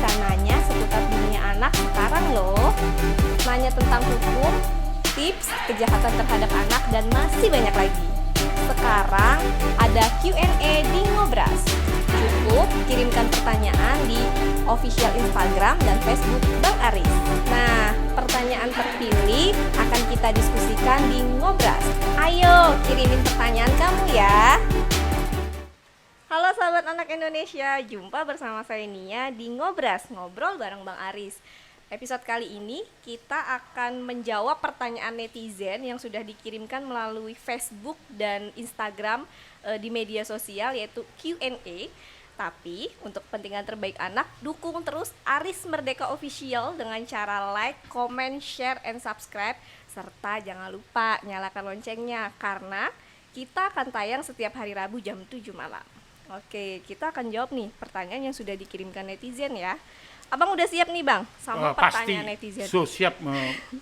bisa nanya seputar dunia anak sekarang loh. Nanya tentang hukum, tips, kejahatan terhadap anak, dan masih banyak lagi. Sekarang ada Q&A di Ngobras. Cukup kirimkan pertanyaan di official Instagram dan Facebook Bang Aris. Nah, pertanyaan terpilih akan kita diskusikan di Ngobras. Ayo kirimin pertanyaan kamu ya. Halo sahabat anak Indonesia, jumpa bersama saya Nia di Ngobras, ngobrol bareng Bang Aris. Episode kali ini kita akan menjawab pertanyaan netizen yang sudah dikirimkan melalui Facebook dan Instagram di media sosial, yaitu Q&A. Tapi untuk kepentingan terbaik anak, dukung terus Aris Merdeka Official dengan cara like, comment, share, and subscribe. Serta jangan lupa nyalakan loncengnya karena kita akan tayang setiap hari Rabu jam 7 malam. Oke, kita akan jawab nih pertanyaan yang sudah dikirimkan netizen ya. Abang udah siap nih Bang sama pertanyaan netizen? Pasti siap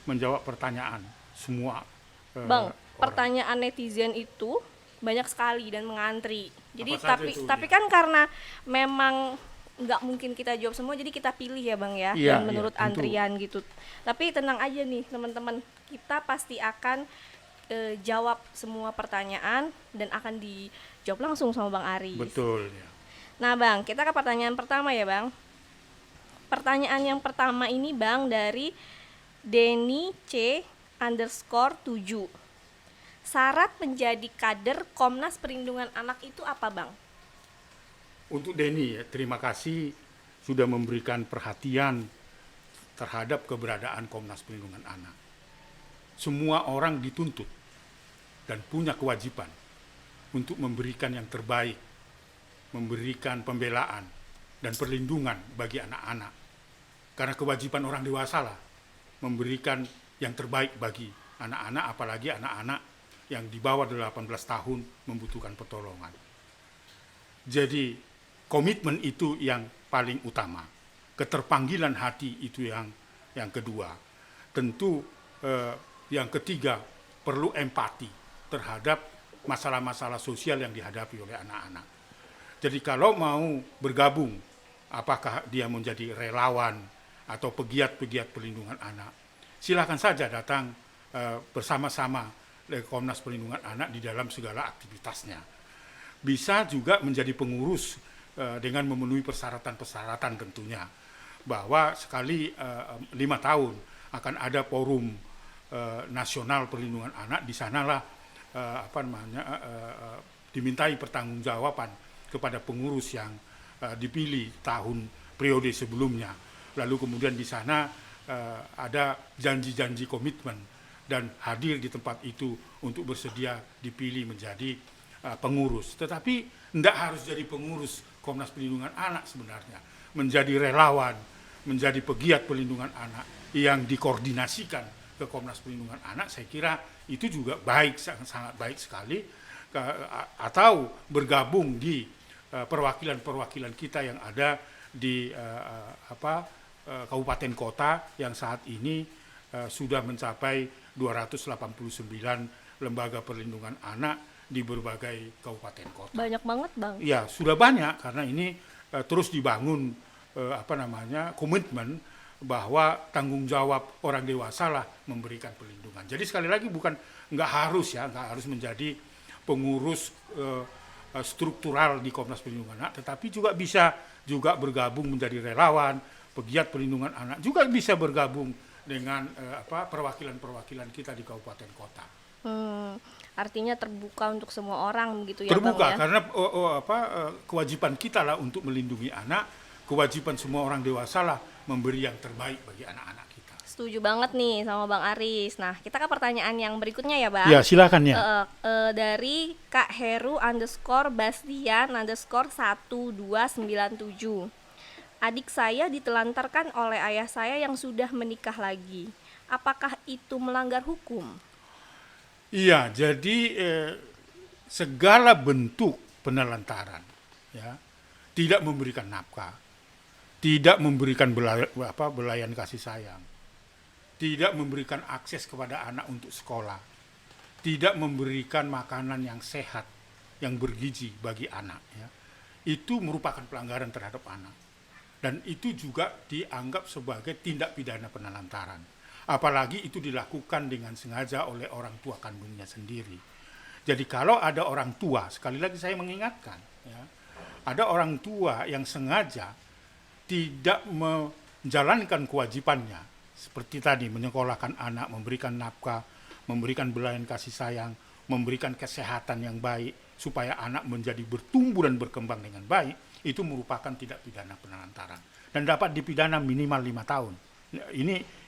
menjawab pertanyaan semua. Bang, pertanyaan netizen itu banyak sekali dan mengantri. Jadi tapi kan karena memang nggak mungkin kita jawab semua, jadi kita pilih ya Bang ya, dan menurut antrian gitu. Tapi tenang aja nih teman-teman, kita pasti akan jawab semua pertanyaan dan akan dijawab langsung sama Bang Aris. Betul ya. Nah Bang, kita ke pertanyaan pertama ya Bang. Pertanyaan yang pertama ini Bang dari Denny C_7. Syarat menjadi kader Komnas Perlindungan Anak itu apa Bang? Untuk Denny ya, terima kasih sudah memberikan perhatian terhadap keberadaan Komnas Perlindungan Anak. Semua orang dituntut dan punya kewajiban untuk memberikan yang terbaik, memberikan pembelaan dan perlindungan bagi anak-anak. Karena kewajiban orang dewasa lah memberikan yang terbaik bagi anak-anak, apalagi anak-anak yang di bawah 18 tahun membutuhkan pertolongan. Jadi komitmen itu yang paling utama. Keterpanggilan hati itu yang kedua. Tentu yang ketiga perlu empati terhadap masalah-masalah sosial yang dihadapi oleh anak-anak. Jadi kalau mau bergabung, apakah dia menjadi relawan atau pegiat-pegiat perlindungan anak, silakan saja datang bersama-sama Komnas Perlindungan Anak di dalam segala aktivitasnya. Bisa juga menjadi pengurus dengan memenuhi persyaratan-persyaratan tentunya, bahwa sekali 5 tahun akan ada forum nasional perlindungan anak. Di sanalah dimintai pertanggungjawaban kepada pengurus yang dipilih tahun periode sebelumnya. Lalu kemudian di sana ada janji-janji komitmen dan hadir di tempat itu untuk bersedia dipilih menjadi pengurus. Tetapi tidak harus jadi pengurus Komnas Perlindungan Anak sebenarnya. Menjadi relawan, menjadi pegiat perlindungan anak yang dikoordinasikan ke Komnas Perlindungan Anak, saya kira itu juga baik, sangat baik sekali. Atau bergabung di perwakilan-perwakilan kita yang ada di kabupaten kota yang saat ini sudah mencapai 289 lembaga perlindungan anak di berbagai kabupaten kota. Banyak banget Bang. Ya, sudah banyak karena ini terus dibangun komitmen bahwa tanggung jawab orang dewasa lah memberikan perlindungan. Jadi sekali lagi nggak harus menjadi pengurus struktural di Komnas Perlindungan Anak, tetapi juga bisa juga bergabung menjadi relawan, pegiat perlindungan anak, juga bisa bergabung dengan perwakilan-perwakilan kita di kabupaten kota. Artinya terbuka untuk semua orang gitu ya terbuka, Bang ya? Karena kewajiban kita lah untuk melindungi anak, kewajiban semua orang dewasa lah memberi yang terbaik bagi anak-anak kita. Setuju banget nih sama Bang Aris. Nah, kita ke pertanyaan yang berikutnya ya Bang. Ya, silakan ya. Dari Kak Heru_Bastian_1297. Adik saya ditelantarkan oleh ayah saya yang sudah menikah lagi. Apakah itu melanggar hukum? Iya, jadi segala bentuk penelantaran, ya, tidak memberikan nafkah, tidak memberikan belayan kasih sayang, tidak memberikan akses kepada anak untuk sekolah, tidak memberikan makanan yang sehat, yang bergizi bagi anak, ya, itu merupakan pelanggaran terhadap anak. Dan itu juga dianggap sebagai tindak pidana penelantaran. Apalagi itu dilakukan dengan sengaja oleh orang tua kandungnya sendiri. Jadi kalau ada orang tua, sekali lagi saya mengingatkan, ya, ada orang tua yang sengaja tidak menjalankan kewajibannya, seperti tadi menyekolahkan anak, memberikan nafkah, memberikan belayan kasih sayang, memberikan kesehatan yang baik, supaya anak menjadi bertumbuh dan berkembang dengan baik, itu merupakan tindak pidana penelantaran dan dapat dipidana minimal 5 tahun.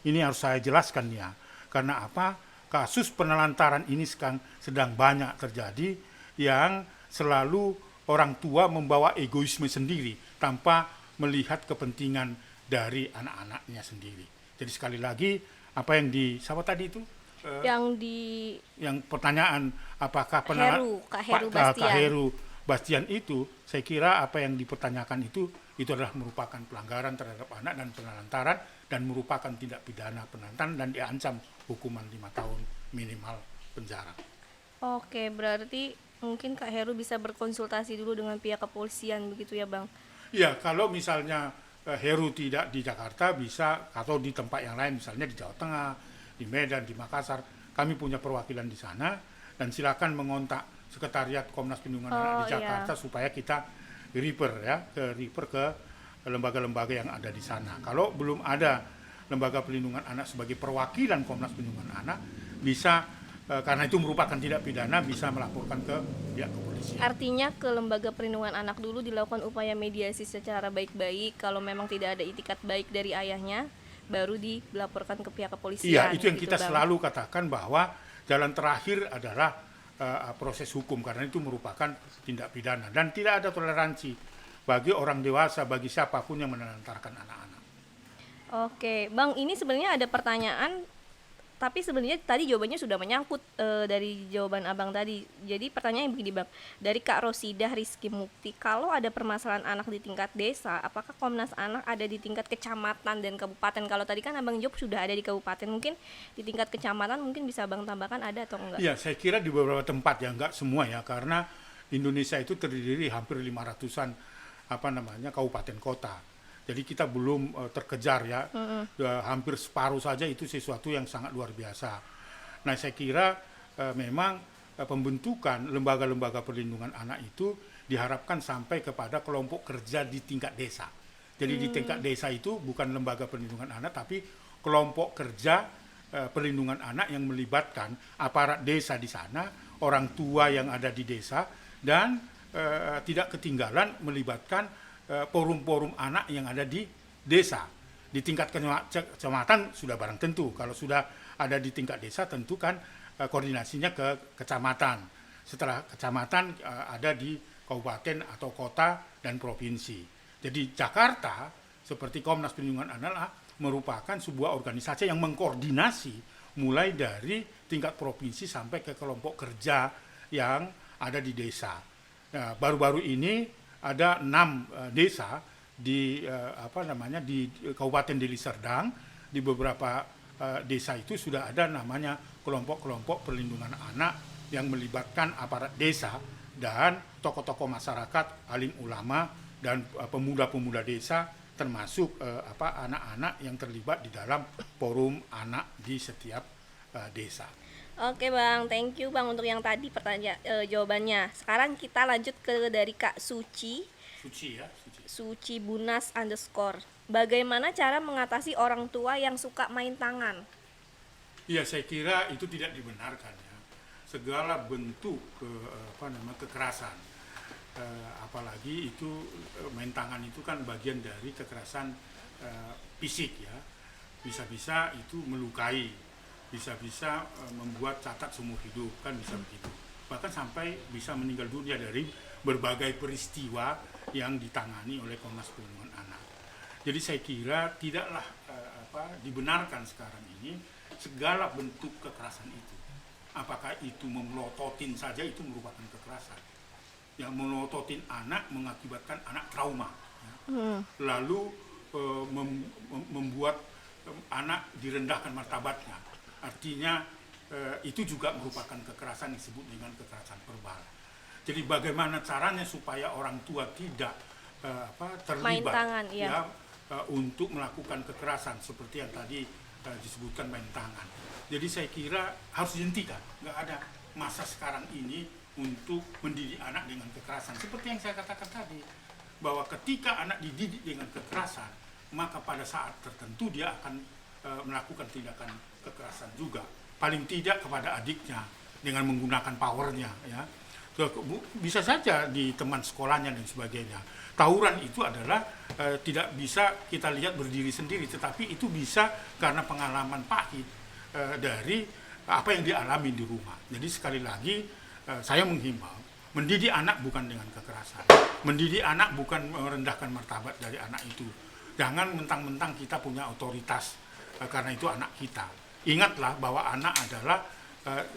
Ini harus saya jelaskan ya, karena apa? Kasus penelantaran ini sekarang sedang banyak terjadi, yang selalu orang tua membawa egoisme sendiri tanpa melihat kepentingan dari anak-anaknya sendiri. Jadi sekali lagi, apa yang siapa tadi itu? Yang pertanyaan apakah Kak Heru Bastian itu, saya kira apa yang dipertanyakan itu adalah merupakan pelanggaran terhadap anak dan penelantaran, dan merupakan tindak pidana penelantaran dan diancam hukuman 5 tahun minimal penjara. Oke, berarti mungkin Kak Heru bisa berkonsultasi dulu dengan pihak kepolisian begitu ya Bang? Iya, kalau misalnya Heru tidak di Jakarta bisa, atau di tempat yang lain, misalnya di Jawa Tengah, di Medan, di Makassar, kami punya perwakilan di sana, dan silakan mengontak Sekretariat Komnas Perlindungan Anak di Jakarta, supaya kita refer ke lembaga-lembaga yang ada di sana. Kalau belum ada lembaga perlindungan anak sebagai perwakilan Komnas Perlindungan Anak, bisa karena itu merupakan tindak pidana, bisa melaporkan ke pihak kepolisian. Artinya ke lembaga perlindungan anak dulu dilakukan upaya mediasi secara baik-baik. Kalau memang tidak ada itikat baik dari ayahnya, baru dilaporkan ke pihak kepolisian. Iya, itu yang gitu, kita Bang. selalu katakan, bahwa jalan terakhir adalah proses hukum, karena itu merupakan tindak pidana dan tidak ada toleransi bagi orang dewasa, bagi siapapun yang menelantarkan anak-anak. Oke, Bang, ini sebenarnya ada pertanyaan, tapi sebenarnya tadi jawabannya sudah menyangkut dari jawaban Abang tadi. Jadi pertanyaannya begini Bang, dari Kak Rosidah Rizky Mukti, kalau ada permasalahan anak di tingkat desa, apakah Komnas Anak ada di tingkat kecamatan dan kabupaten? Kalau tadi kan Abang jawab sudah ada di kabupaten, mungkin di tingkat kecamatan mungkin bisa Abang tambahkan ada atau enggak? Iya, saya kira di beberapa tempat, ya, enggak semua ya, karena Indonesia itu terdiri hampir 500-an kabupaten kota. Jadi kita belum terkejar ya, hampir separuh saja, itu sesuatu yang sangat luar biasa. Nah, saya kira memang pembentukan lembaga-lembaga perlindungan anak itu diharapkan sampai kepada kelompok kerja di tingkat desa. Jadi di tingkat desa itu bukan lembaga perlindungan anak, tapi kelompok kerja perlindungan anak yang melibatkan aparat desa di sana, orang tua yang ada di desa, dan tidak ketinggalan melibatkan forum-forum anak yang ada di desa. Di tingkat kecamatan sudah barang tentu, kalau sudah ada di tingkat desa tentu kan koordinasinya ke kecamatan. Setelah kecamatan ada di kabupaten atau kota dan provinsi. Jadi Jakarta seperti Komnas Perlindungan Anak merupakan sebuah organisasi yang mengkoordinasi mulai dari tingkat provinsi sampai ke kelompok kerja yang ada di desa. Nah, baru-baru ini ada 6 desa di di Kabupaten Deli Serdang. Di beberapa desa itu sudah ada namanya kelompok-kelompok perlindungan anak yang melibatkan aparat desa dan tokoh-tokoh masyarakat, alim ulama, dan pemuda-pemuda desa, termasuk anak-anak yang terlibat di dalam forum anak di setiap desa. Oke Bang, thank you Bang untuk yang tadi jawabannya. Sekarang kita lanjut ke dari Kak Suci. Suci Bunas _ Bagaimana cara mengatasi orang tua yang suka main tangan? Iya, saya kira itu tidak dibenarkan ya. Segala bentuk kekerasan, apalagi itu main tangan itu kan bagian dari kekerasan fisik ya. Bisa-bisa itu melukai, bisa-bisa membuat cacat seumur hidup, kan bisa begitu. Bahkan sampai bisa meninggal dunia dari berbagai peristiwa yang ditangani oleh Komnas Perlindungan Anak. Jadi saya kira tidaklah dibenarkan sekarang ini segala bentuk kekerasan itu. Apakah itu memelototin saja itu merupakan kekerasan. Yang memelototin anak mengakibatkan anak trauma. Ya. Lalu membuat anak direndahkan martabatnya. Artinya itu juga merupakan kekerasan yang disebut dengan kekerasan verbal. Jadi bagaimana caranya supaya orang tua tidak terlibat, main tangan, ya. untuk melakukan kekerasan seperti yang tadi disebutkan main tangan. Jadi saya kira harus dihentikan. Nggak ada masa sekarang ini untuk mendidik anak dengan kekerasan. Seperti yang saya katakan tadi, bahwa ketika anak dididik dengan kekerasan, maka pada saat tertentu dia akan melakukan tindakan kekerasan juga. Paling tidak kepada adiknya dengan menggunakan powernya, ya. Bisa saja di teman sekolahnya dan sebagainya. Tawuran itu adalah tidak bisa kita lihat berdiri sendiri, tetapi itu bisa karena pengalaman pahit dari apa yang dialami di rumah. Jadi sekali lagi saya menghimbau, mendidik anak bukan dengan kekerasan, mendidik anak bukan merendahkan martabat dari anak itu. Jangan mentang-mentang kita punya otoritas karena itu anak kita. Ingatlah bahwa anak adalah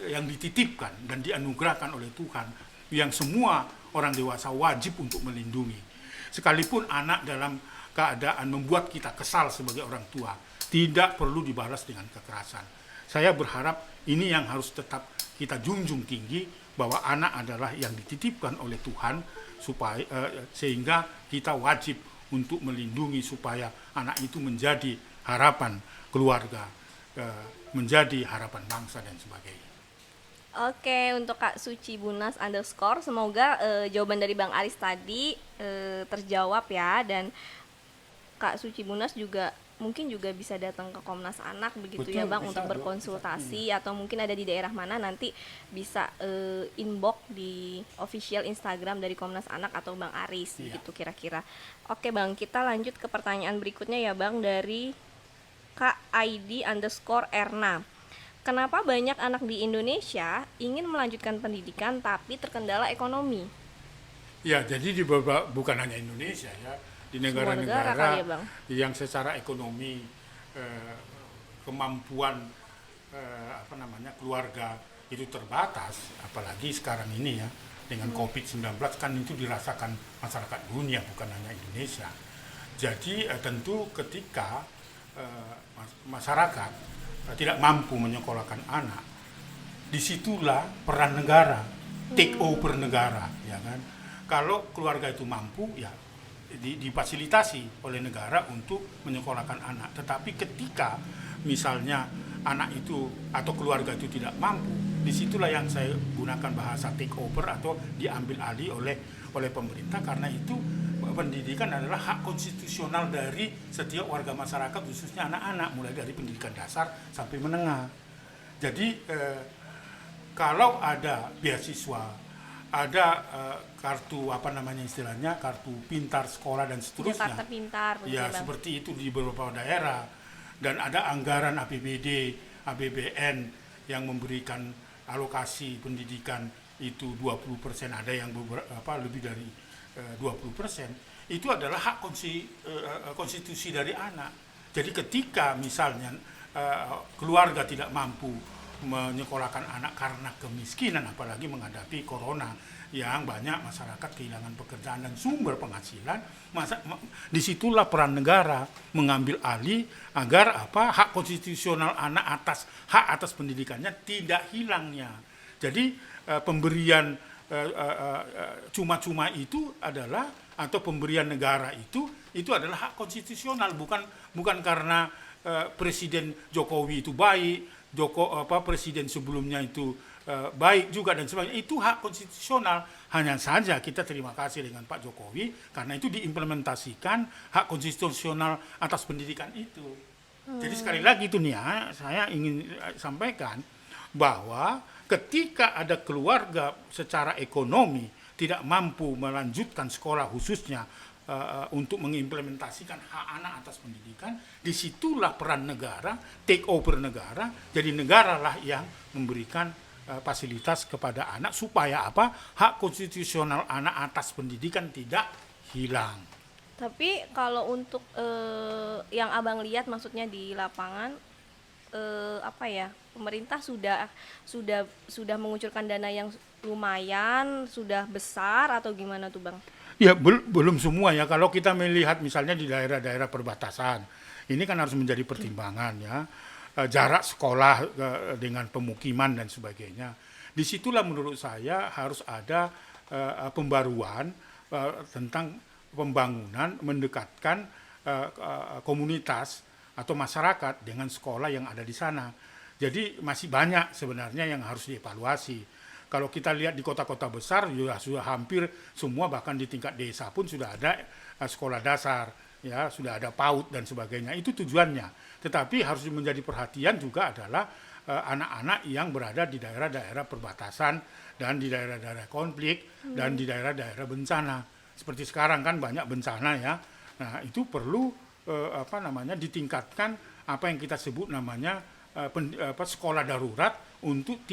yang dititipkan dan dianugerahkan oleh Tuhan, yang semua orang dewasa wajib untuk melindungi. Sekalipun anak dalam keadaan membuat kita kesal sebagai orang tua, tidak perlu dibalas dengan kekerasan. Saya berharap ini yang harus tetap kita junjung tinggi, bahwa anak adalah yang dititipkan oleh Tuhan, supaya sehingga kita wajib untuk melindungi supaya anak itu menjadi harapan keluarga, menjadi harapan bangsa dan sebagainya. Oke, untuk Kak Suci Bunas _ semoga jawaban dari Bang Aris tadi terjawab ya, dan Kak Suci Bunas juga mungkin juga bisa datang ke Komnas Anak begitu. Betul, ya Bang, untuk berkonsultasi, atau mungkin ada di daerah mana, nanti bisa inbox di official Instagram dari Komnas Anak atau Bang Aris gitu kira-kira. Oke Bang, kita lanjut ke pertanyaan berikutnya ya Bang, dari Kak ID _ Erna. Kenapa banyak anak di Indonesia ingin melanjutkan pendidikan tapi terkendala ekonomi? Ya, jadi bukan hanya Indonesia ya, di negara-negara ya, yang secara ekonomi kemampuan keluarga itu terbatas, apalagi sekarang ini ya dengan COVID-19 kan itu dirasakan masyarakat dunia, bukan hanya Indonesia. Jadi tentu ketika masyarakat tidak mampu menyekolahkan anak, disitulah peran negara, take over negara, ya kan. Kalau keluarga itu mampu, ya difasilitasi oleh negara untuk menyekolahkan anak. Tetapi ketika misalnya anak itu atau keluarga itu tidak mampu, disitulah yang saya gunakan bahasa take over atau diambil alih oleh pemerintah, karena itu pendidikan adalah hak konstitusional dari setiap warga masyarakat, khususnya anak-anak, mulai dari pendidikan dasar sampai menengah. Jadi kalau ada beasiswa, ada kartu istilahnya kartu pintar sekolah dan seterusnya, Jakarta Pintar, ya Bang. seperti itu di beberapa daerah, dan ada anggaran APBD, APBN yang memberikan alokasi pendidikan itu 20%, ada yang lebih dari 20%, itu adalah hak konstitusi dari anak. Jadi ketika misalnya keluarga tidak mampu menyekolahkan anak karena kemiskinan, apalagi menghadapi corona yang banyak masyarakat kehilangan pekerjaan dan sumber penghasilan, disitulah peran negara mengambil alih agar hak konstitusional anak atas pendidikannya tidak hilangnya. Jadi pemberian cuma-cuma itu adalah, atau pemberian negara itu adalah hak konstitusional, bukan karena Presiden Jokowi itu baik, presiden sebelumnya itu baik juga dan sebagainya. Itu hak konstitusional. Hanya saja kita terima kasih dengan Pak Jokowi karena itu diimplementasikan hak konstitusional atas pendidikan itu. Jadi sekali lagi itu nih ya, saya ingin sampaikan bahwa ketika ada keluarga secara ekonomi tidak mampu melanjutkan sekolah, khususnya untuk mengimplementasikan hak anak atas pendidikan, disitulah peran negara, take over negara. Jadi negaralah yang memberikan fasilitas kepada anak supaya hak konstitusional anak atas pendidikan tidak hilang. Tapi kalau untuk yang abang lihat, maksudnya di lapangan, pemerintah sudah mengucurkan dana yang lumayan, sudah besar, atau gimana tuh Bang? Ya belum semua ya. Kalau kita melihat misalnya di daerah-daerah perbatasan, ini kan harus menjadi pertimbangan ya, jarak sekolah dengan pemukiman dan sebagainya. Disitulah menurut saya harus ada pembaruan tentang pembangunan, mendekatkan komunitas atau masyarakat dengan sekolah yang ada di sana. Jadi masih banyak sebenarnya yang harus dievaluasi. Kalau kita lihat di kota-kota besar sudah hampir semua, bahkan di tingkat desa pun sudah ada sekolah dasar, ya sudah ada PAUD dan sebagainya. Itu tujuannya. Tetapi harus menjadi perhatian juga adalah anak-anak yang berada di daerah-daerah perbatasan dan di daerah-daerah konflik dan di daerah-daerah bencana. Seperti sekarang kan banyak bencana ya. Nah, itu perlu ditingkatkan apa yang kita sebut namanya sekolah darurat untuk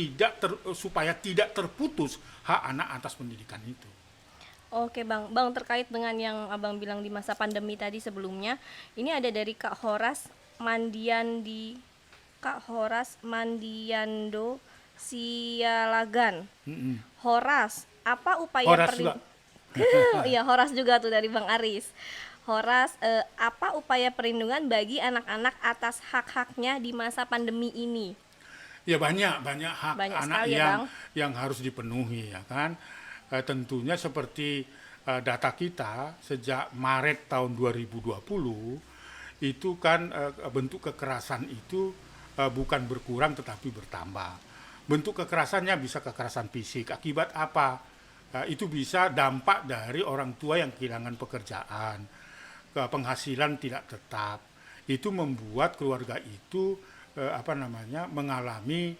supaya tidak terputus hak anak atas pendidikan itu. Oke Bang, terkait dengan yang Abang bilang di masa pandemi tadi sebelumnya, ini ada dari Kak Horas Mandiando Sialagan. Horas, apa upaya Iya, Horas juga tuh dari Bang Aris. Horas, apa upaya perlindungan bagi anak-anak atas hak-haknya di masa pandemi ini? Ya banyak hak anak yang harus dipenuhi ya kan. Tentunya seperti data kita sejak Maret tahun 2020 itu kan bentuk kekerasan itu bukan berkurang tetapi bertambah. Bentuk kekerasannya bisa kekerasan fisik. Akibat apa? Itu bisa dampak dari orang tua yang kehilangan pekerjaan, penghasilan tidak tetap. Itu membuat keluarga itu mengalami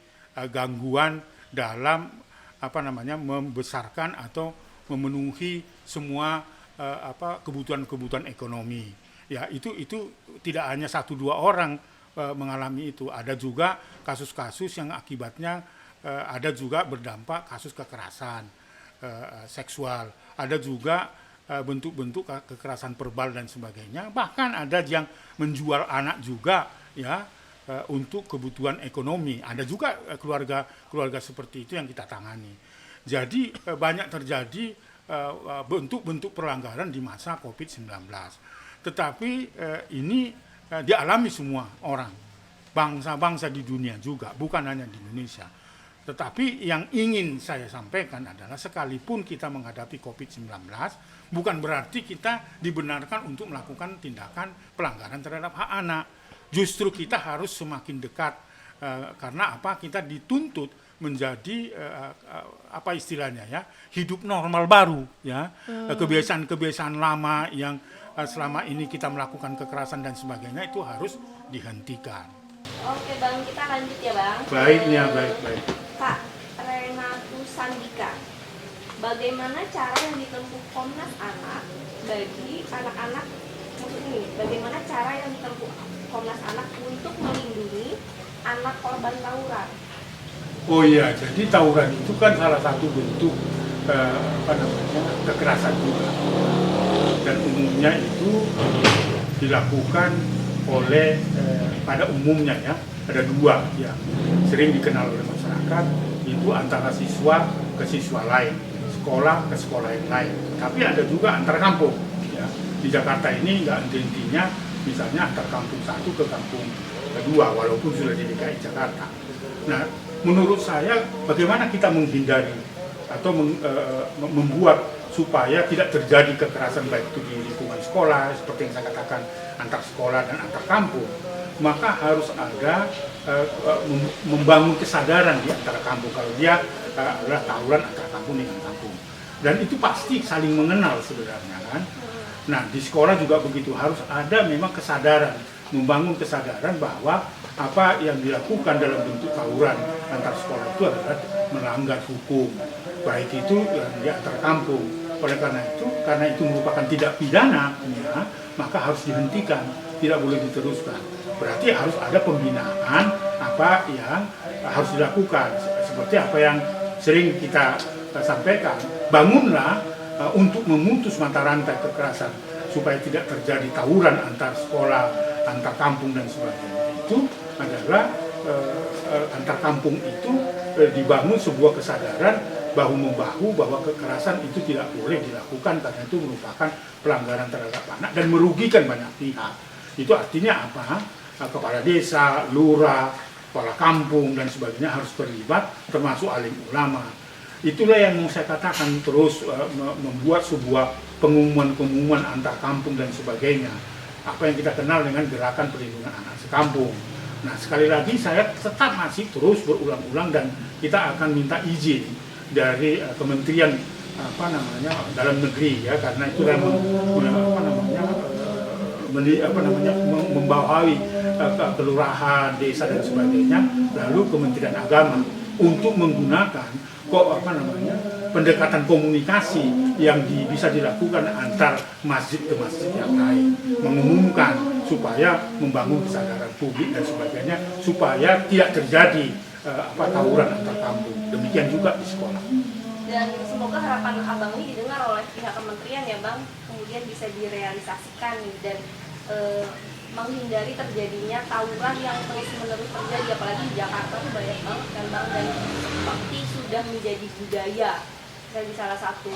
gangguan dalam membesarkan atau memenuhi semua kebutuhan ekonomi. Ya, itu tidak hanya 1-2 orang mengalami itu. Ada juga kasus-kasus yang akibatnya ada juga berdampak kasus kekerasan seksual. Ada juga bentuk-bentuk kekerasan verbal dan sebagainya. Bahkan ada yang menjual anak juga ya untuk kebutuhan ekonomi. Ada juga keluarga seperti itu yang kita tangani. Jadi banyak terjadi bentuk-bentuk pelanggaran di masa COVID-19. Tetapi ini dialami semua orang, bangsa-bangsa di dunia juga, bukan hanya di Indonesia. Tetapi yang ingin saya sampaikan adalah sekalipun kita menghadapi COVID-19, bukan berarti kita dibenarkan untuk melakukan tindakan pelanggaran terhadap hak anak. Justru kita harus semakin dekat karena apa? Kita dituntut menjadi hidup normal baru ya. Kebiasaan-kebiasaan lama yang selama ini kita melakukan kekerasan dan sebagainya itu harus dihentikan. Oke Bang, kita lanjut ya Bang. Baik. Kak Renatu Sandika, bagaimana cara yang ditempuh Komnas Anak bagi anak-anak, bagaimana cara yang ditempuh Komnas Anak untuk melindungi anak korban tawuran? Oh iya, jadi tawuran itu kan salah satu bentuk kekerasan juga. Dan umumnya itu dilakukan oleh pada umumnya ya, ada 2 yang sering dikenal oleh masyarakat, itu antara siswa ke siswa lain, sekolah ke sekolah yang lain. Tapi ada juga antar kampung ya. Di Jakarta ini nggak henti-hentinya, misalnya antar kampung satu ke kampung kedua walaupun sudah di DKI Jakarta. Nah, menurut saya bagaimana kita menghindari atau membuat supaya tidak terjadi kekerasan baik itu di lingkungan sekolah seperti yang saya katakan antar sekolah dan antar kampung, maka harus ada membangun kesadaran di antara kampung kalau dia adalah tawuran antara kampung dengan kampung, dan itu pasti saling mengenal sebenarnya kan. Nah, di sekolah juga begitu, harus ada memang kesadaran, membangun kesadaran bahwa apa yang dilakukan dalam bentuk tawuran antar sekolah itu adalah melanggar hukum, baik itu yang di antar kampung. Oleh karena itu merupakan tidak pidana, ya, maka harus dihentikan, tidak boleh diteruskan. Berarti harus ada pembinaan apa yang harus dilakukan, seperti apa yang sering kita sampaikan. Bangunlah untuk memutus mata rantai kekerasan supaya tidak terjadi tawuran antar sekolah, antar kampung dan sebagainya. Itu adalah antar kampung itu dibangun sebuah kesadaran bahu-membahu bahwa kekerasan itu tidak boleh dilakukan karena itu merupakan pelanggaran terhadap anak dan merugikan banyak pihak. Itu artinya apa? Kepala desa, lurah, kepala kampung dan sebagainya harus terlibat, termasuk alim ulama. Itulah yang mau saya katakan, terus membuat sebuah pengumuman-pengumuman antar kampung dan sebagainya. apa yang kita kenal dengan gerakan perlindungan anak sekampung. Nah, sekali lagi saya tetap masih terus berulang-ulang dan kita akan minta izin dari Kementerian Dalam Negeri ya, karena itu yang membawahi kelurahan, desa dan sebagainya, lalu Kementerian Agama untuk menggunakan pendekatan komunikasi yang bisa dilakukan antar masjid ke masjid yang lain, mengumumkan supaya membangun kesadaran publik dan sebagainya, supaya tidak terjadi tawuran antar kampung. Demikian juga di sekolah. Dan semoga harapan Abang ini didengar oleh pihak kementerian ya Bang, kemudian bisa direalisasikan dan menghindari terjadinya tawuran yang terus-menerus terjadi, apalagi di Jakarta itu banyak banget kan Bang, dan seperti sudah menjadi budaya. Dan di salah satu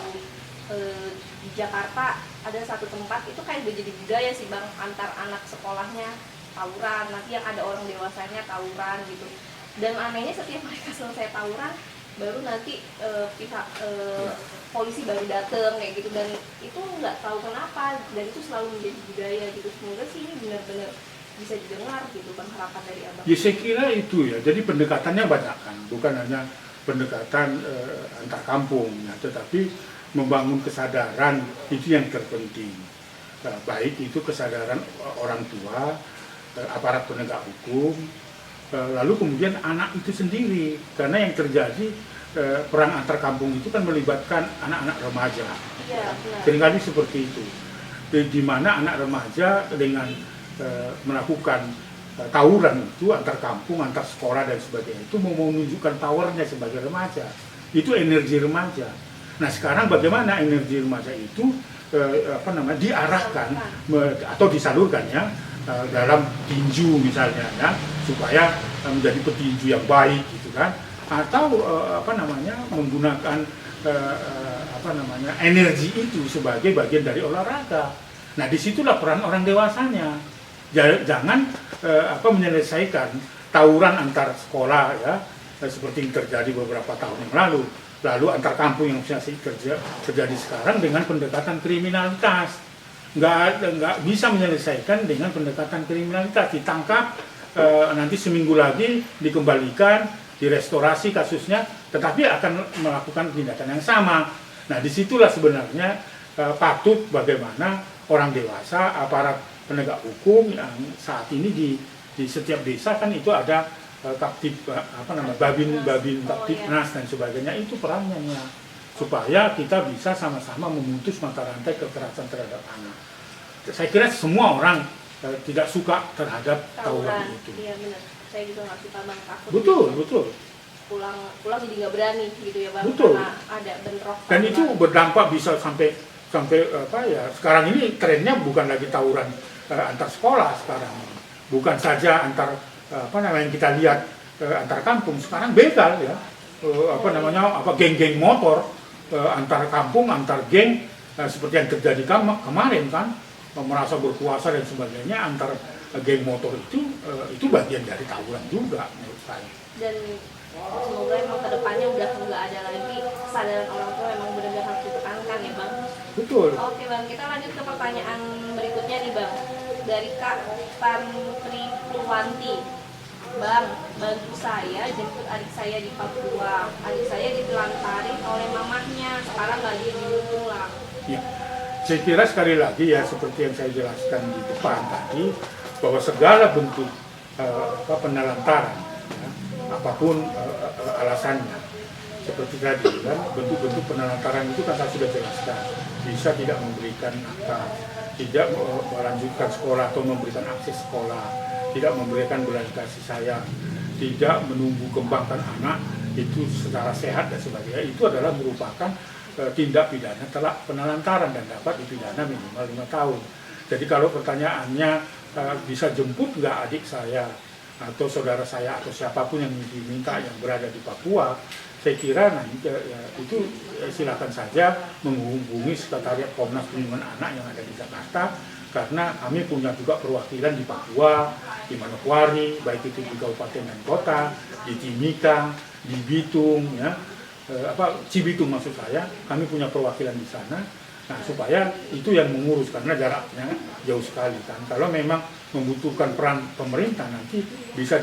di Jakarta ada satu tempat itu kayak udah jadi budaya sih Bang, antar anak sekolahnya tawuran, nanti yang ada orang dewasanya tawuran gitu. Dan anehnya setiap mereka selesai tawuran baru nanti pihak polisi baru datang kayak gitu, dan itu nggak tahu kenapa, dan itu selalu menjadi budaya gitu. Semoga sih ini benar-benar bisa didengar gitu Bang, harapan dari Abang. Ya saya kira itu ya, jadi pendekatannya banyak kan, bukan hanya pendekatan antar kampung ya, tetapi membangun kesadaran itu yang terpenting. Baik itu kesadaran orang tua, aparat penegak hukum, lalu kemudian anak itu sendiri, karena yang terjadi perang antar kampung itu kan melibatkan anak-anak remaja. Ya, seringkali seperti itu, di mana anak remaja dengan melakukan tawuran itu antar kampung, antar sekolah dan sebagainya, itu mau menunjukkan powernya sebagai remaja, itu energi remaja. Nah sekarang bagaimana energi remaja itu diarahkan atau disalurkan ya dalam tinju misalnya ya, supaya menjadi petinju yang baik gitu kan, atau menggunakan energi itu sebagai bagian dari olahraga. Nah disitulah peran orang dewasanya. Jangan menyelesaikan tawuran antar sekolah ya, seperti yang terjadi beberapa tahun yang lalu antar kampung yang masih terjadi sekarang dengan pendekatan kriminalitas. Nggak bisa menyelesaikan dengan pendekatan kriminalitas, ditangkap nanti seminggu lagi dikembalikan, direstorasi kasusnya, tetapi akan melakukan tindakan yang sama. Nah disitulah sebenarnya patut bagaimana orang dewasa, aparat penegak hukum yang saat ini di setiap desa kan itu ada babin Kaptipnas dan sebagainya, itu perannya ya, supaya kita bisa sama-sama memutus mata rantai kekerasan terhadap anak. Saya kira semua orang tidak suka terhadap tawuran itu. Iya benar, saya juga nggak suka Bang, takut. Betul. Pulang jadi nggak berani gitu ya Bang, betul. Karena ada bentrok. Dan itu berdampak bisa sampai sekarang ini trennya bukan lagi tawuran antar sekolah sekarang, bukan saja antar yang kita lihat antar kampung, sekarang begal ya, geng-geng motor antar kampung, antar geng, seperti yang terjadi kemarin kan, merasa berkuasa dan sebagainya antar geng motor itu bagian dari tawuran juga menurut saya. Dan semoga emang kedepannya udah nggak ada lagi kesadaran orang tua, emang benar-benar harus ditekankan ya Bang. Betul. Oke Bang, kita lanjut ke pertanyaan berikutnya nih Bang, dari Kak Tantri Purwanti. Bang, bantu saya jemput adik saya di Papua. Adik saya ditelantarin oleh mamahnya, sekarang lagi pulang. Ya, saya kira sekali lagi ya, seperti yang saya jelaskan di depan tadi, bahwa segala bentuk penelantaran, ya, apapun alasannya, seperti tadi kan, bentuk-bentuk penelantaran itu kan saya sudah jelaskan, bisa tidak memberikan akta, tidak melanjutkan sekolah atau memberikan akses sekolah, tidak memberikan belas kasih sayang, tidak menumbuh kembangkan anak itu secara sehat dan sebagainya, itu adalah merupakan tindak pidana telak penelantaran dan dapat dipidana minimal 5 tahun. Jadi kalau pertanyaannya bisa jemput nggak adik saya atau saudara saya atau siapapun yang diminta yang berada di Papua, saya kira itu silakan saja menghubungi Sekretariat Komnas Perlindungan Anak yang ada di Jakarta, karena kami punya juga perwakilan di Papua, di Manokwari, baik itu di kabupaten dan kota, di Timika, di Bitung, ya, Cibitung maksud saya, kami punya perwakilan di sana. Nah, supaya itu yang mengurus karena jaraknya jauh sekali kan. Kalau memang membutuhkan peran pemerintah nanti bisa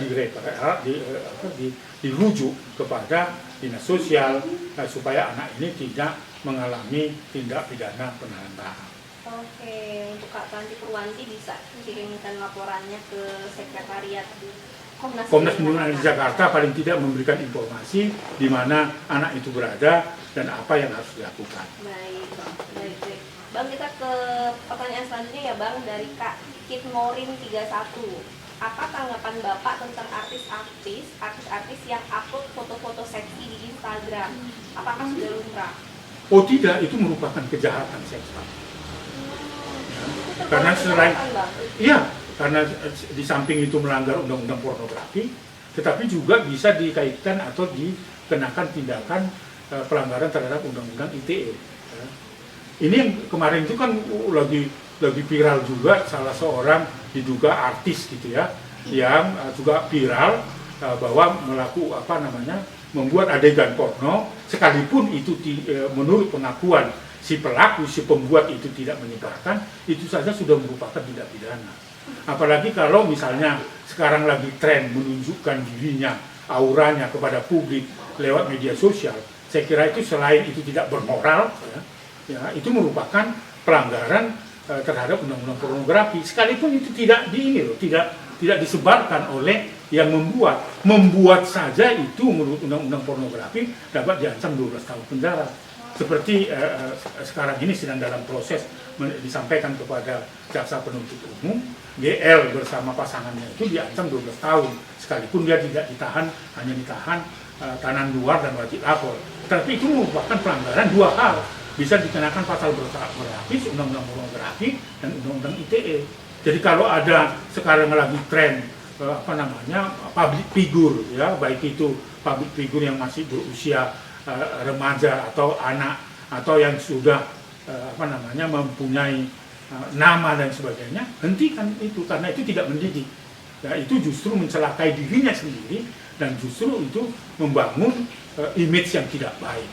dirujuk kepada dinas sosial supaya anak ini tidak mengalami tindak pidana penahanan. Oke, untuk Kak Tanti Purwanti bisa kirimkan laporannya ke sekretariat Komnas Perlindungan Anak di Jakarta paling tidak memberikan informasi di mana anak itu berada dan apa yang harus dilakukan. Baik. Bang, kita ke pertanyaan selanjutnya ya Bang, dari Kak Kitmorin 31. Apa tanggapan Bapak tentang artis-artis yang upload foto-foto seksi di Instagram? Apakah sudah lumrah? Oh tidak, itu merupakan kejahatan seksual. Karena selain karena di samping itu melanggar undang-undang pornografi, tetapi juga bisa dikaitkan atau dikenakan tindakan pelanggaran terhadap undang-undang ITE. Ini yang kemarin itu kan lagi viral juga, salah seorang diduga artis gitu ya, yang juga viral bahwa membuat adegan porno, sekalipun itu menurut pengakuan si pelaku, si pembuat itu tidak menyebarkan, itu saja sudah merupakan tindak pidana. Apalagi kalau misalnya sekarang lagi tren menunjukkan dirinya, auranya kepada publik lewat media sosial, saya kira itu selain itu tidak bermoral, itu merupakan pelanggaran terhadap undang-undang pornografi. Sekalipun itu tidak disebarkan oleh yang membuat saja itu menurut undang-undang pornografi dapat diancam 12 tahun penjara. Seperti sekarang ini sedang dalam proses disampaikan kepada jaksa penuntut umum, GL bersama pasangannya itu diancam 12 tahun, sekalipun dia tidak ditahan, hanya ditahan tahanan luar dan wajib lapor. Tapi itu merupakan pelanggaran dua hal, bisa dikenakan pasal berlapis, undang-undang pornografi dan undang-undang ITE. Jadi kalau ada sekarang lagi tren public figure, ya, baik itu public figure yang masih berusia remaja atau anak atau yang sudah mempunyai nama dan sebagainya, hentikan itu karena itu tidak mendidik. Ya, itu justru mencelakai dirinya sendiri dan justru itu membangun image yang tidak baik.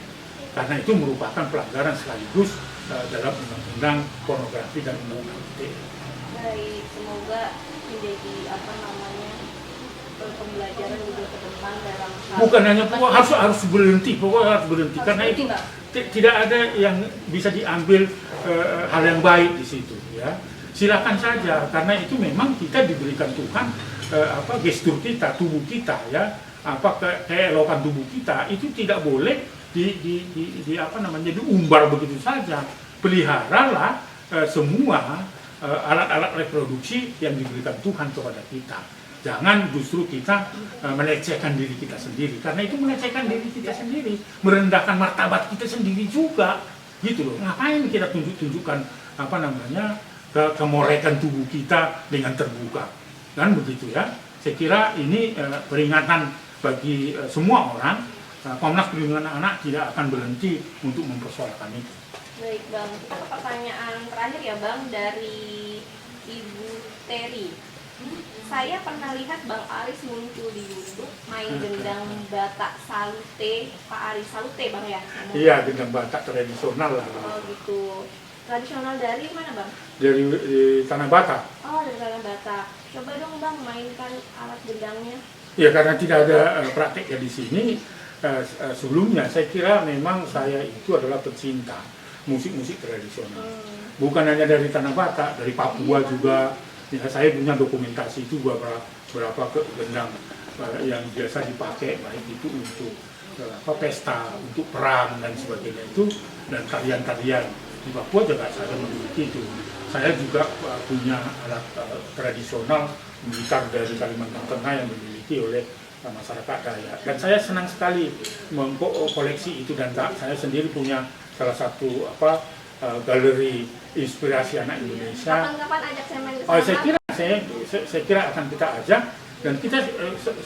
Karena itu merupakan pelanggaran sekaligus dalam undang-undang pornografi dan undang-undang ITE. Baik, semoga menjadi pembelajaran juga ke depan dalam bukan hanya harus berhenti, pokoknya harus berhenti karena itu tidak ada yang bisa diambil hal yang baik di situ, ya. Silakan saja karena itu memang kita diberikan Tuhan gestur kita, tubuh kita, ya, keelokan tubuh kita itu tidak boleh diumbar begitu saja. Peliharalah semua alat-alat reproduksi yang diberikan Tuhan kepada kita. Jangan justru kita melecehkan diri kita sendiri, karena itu melecehkan diri kita sendiri, merendahkan martabat kita sendiri juga, gitu loh. Ngapain kita tunjukkan kemorekan tubuh kita dengan terbuka, kan begitu ya? Saya kira ini peringatan bagi semua orang. Komnas Perlindungan Anak tidak akan berhenti untuk mempersoalkan itu. Baik Bang, kita ke pertanyaan terakhir ya Bang, dari Ibu Terry. Saya pernah lihat Bang Aris muncul di YouTube main gendang Batak Salute, Pak Aris Salute Bang ya? Iya, gendang Batak tradisional lah. Oh gitu. Tradisional dari mana Bang? Dari Tanah Batak. Oh, dari Tanah Batak. Coba dong Bang mainkan alat gendangnya. Ya, karena tidak ada prakteknya di sini. Sebelumnya saya kira memang saya itu adalah pecinta musik-musik tradisional. Bukan hanya dari Tanah Batak, dari Papua juga. Ya, saya punya dokumentasi itu beberapa gendang yang biasa dipakai, baik itu untuk pesta, untuk perang dan sebagainya itu, dan tarian-tarian di Papua juga saya memiliki itu. Saya juga punya alat tradisional gitar dari Kalimantan Tengah yang dimiliki oleh masyarakat Dayak. Dan saya senang sekali mengkoleksi itu, dan saya sendiri punya salah satu galeri inspirasi anak Indonesia. Kapan-kapan ajak saya main ke sana? Saya kira akan kita ajak, dan kita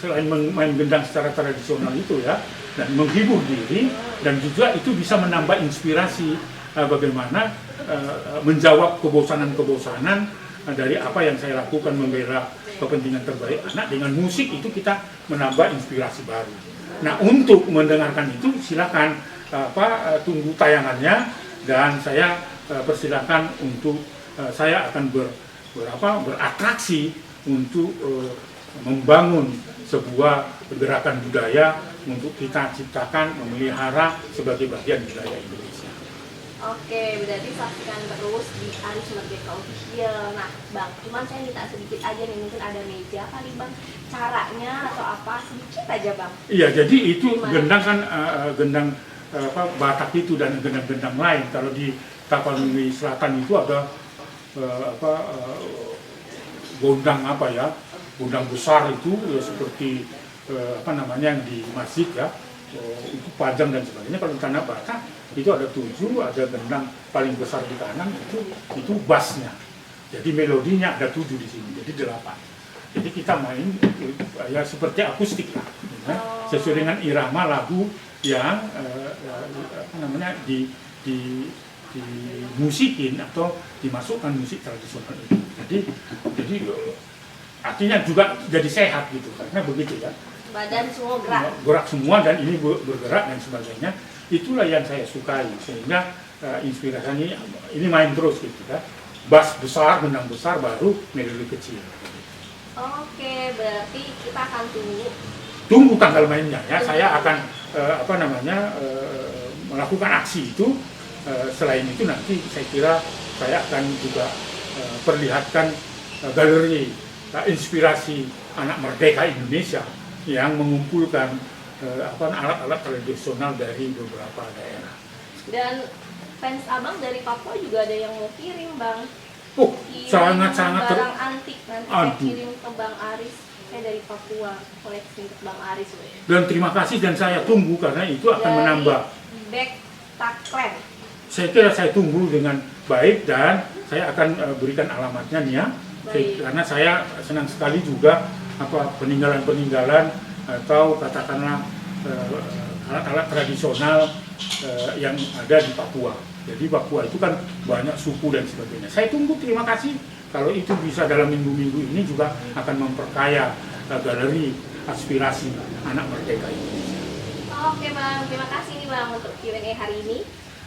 selain main gendang secara tradisional itu ya, dan menghibur diri, dan juga itu bisa menambah inspirasi bagaimana menjawab kebosanan-kebosanan dari apa yang saya lakukan membela kepentingan terbaik anak. Dengan musik itu kita menambah inspirasi baru. Nah, untuk mendengarkan itu silakan tunggu tayangannya, dan saya persilakan untuk saya akan beratraksi untuk membangun sebuah gerakan budaya untuk kita ciptakan, memelihara sebagai bagian budaya Indonesia. Oke, berarti saksikan terus di Aris Merdeka Official. Nah, Bang, cuman saya minta sedikit aja nih, mungkin ada meja kali Bang, caranya atau apa, sedikit aja Bang. Iya, jadi itu Gimana? gendang kan, gendang Batak itu dan gendang-gendang lain. Kalau di Tapanuli Selatan itu ada gondang gondang besar itu seperti yang di masjid ya, itu panjang dan sebagainya. Kalau di tanah Batak itu ada 7, ada gendang paling besar di kanan itu bassnya. Jadi melodinya ada 7 di sini, jadi 8. Jadi kita main ya seperti akustik lah, ya, sesuai dengan irama lagu yang dimusikin atau dimasukkan musik tradisional itu. Jadi artinya juga jadi sehat gitu, karena begitu ya. Badan semua gerak. Gerak semua dan ini bergerak dan sebagainya. Itulah yang saya sukai, sehingga inspirasinya ini main terus gitu kan. Bass besar, gendang besar, baru melodi kecil. Oke, berarti kita akan Tunggu tanggal mainnya ya. Saya akan melakukan aksi itu. Selain itu nanti saya kira saya akan juga perlihatkan galeri inspirasi anak merdeka Indonesia yang mengumpulkan alat-alat tradisional dari beberapa daerah. Dan fans abang dari Papua juga ada yang mau kirim Bang. Oh, Kirim sangat-sangat barang antik nanti saya kirim ke Bang Aris. Saya dari Papua, koleksi untuk Bang Aris. Dan terima kasih dan saya tunggu karena itu akan Dari menambah. Back Taklen. Saya kira saya tunggu dengan baik dan saya akan berikan alamatnya nih ya. Baik. Karena saya senang sekali juga peninggalan-peninggalan atau katakanlah alat-alat tradisional yang ada di Papua. Jadi Papua itu kan banyak suku dan sebagainya. Saya tunggu, terima kasih. Kalau itu bisa dalam minggu-minggu ini juga akan memperkaya galeri aspirasi anak merdeka Indonesia. Oke Bang, terima kasih nih Bang untuk Q&A hari ini.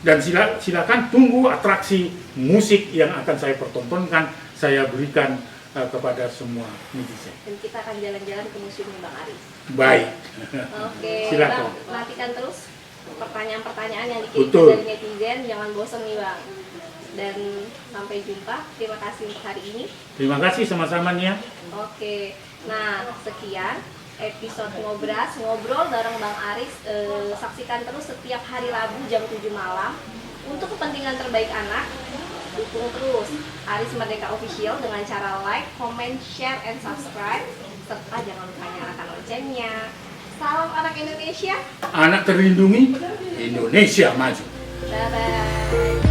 Dan silakan tunggu atraksi musik yang akan saya pertontonkan, saya berikan kepada semua netizen. Dan kita akan jalan-jalan ke museumnya Bang Aris. Baik. Oke, Silakan. Bang, nantikan terus pertanyaan-pertanyaan yang dikirim Betul. dari netizen. Jangan bosan nih Bang. Dan sampai jumpa. Terima kasih untuk hari ini. Terima kasih sama-sama nih ya. Oke, nah sekian episode Ngobrol bareng Bang Aris. Saksikan terus setiap hari Rabu jam 7 malam. Untuk kepentingan terbaik anak, dukung terus Aris Merdeka Official dengan cara like, comment, share, and subscribe. Serta jangan lupa nyalakan loncengnya. Salam anak Indonesia. Anak terlindungi, Indonesia maju. Bye-bye.